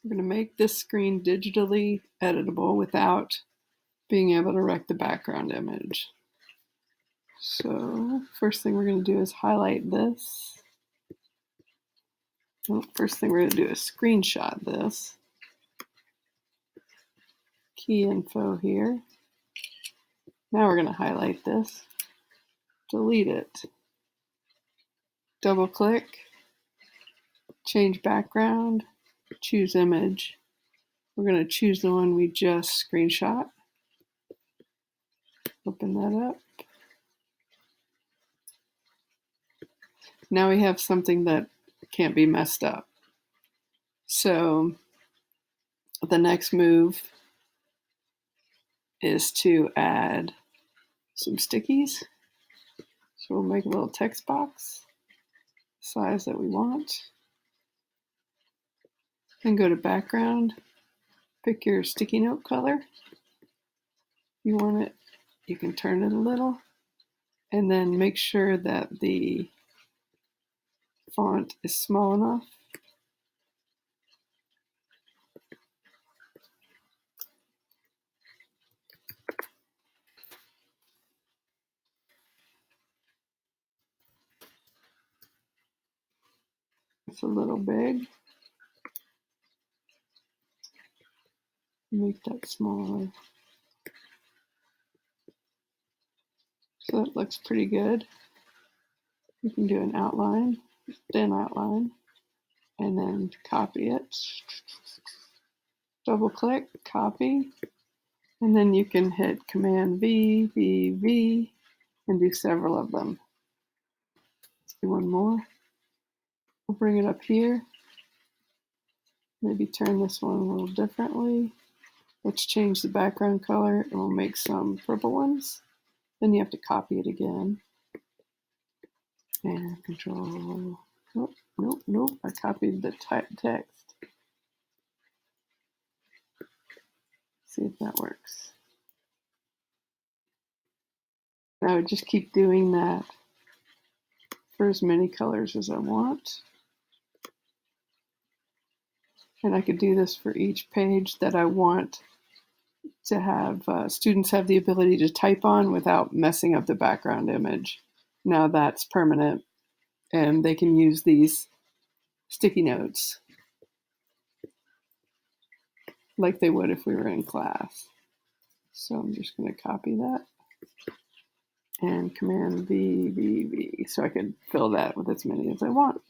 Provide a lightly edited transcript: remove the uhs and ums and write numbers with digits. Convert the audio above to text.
We're going to make this screen digitally editable without being able to wreck the background image. So first thing we're going to do is highlight this. First thing we're going to do is screenshot this. Key info here. Now we're going to highlight this, delete it, double click, change background, choose image. We're going to choose the one we just screenshot. Open that up. Now we have something that can't be messed up. So the next move is to add some stickies. So we'll make a little text box, size that we want. Then go to background, pick your sticky note color. If you want it, you can turn it a little, and then make sure that the font is small enough. It's a little big. Make that smaller. So that looks pretty good. You can do an outline, thin outline, and then copy it. Double click, copy, and then you can hit Command V, V, V, and do several of them. Let's do one more. We'll bring it up here. Maybe turn this one a little differently. Let's change the background color, and we'll make some purple ones. Then you have to copy it again. And Control. Nope. I copied the text. See if that works. I would just keep doing that for as many colors as I want. And I could do this for each page that I want to have students have the ability to type on without messing up the background image. Now that's permanent, and they can use these sticky notes like they would if we were in class. So I'm just going to copy that and Command V, V, V, so I can fill that with as many as I want.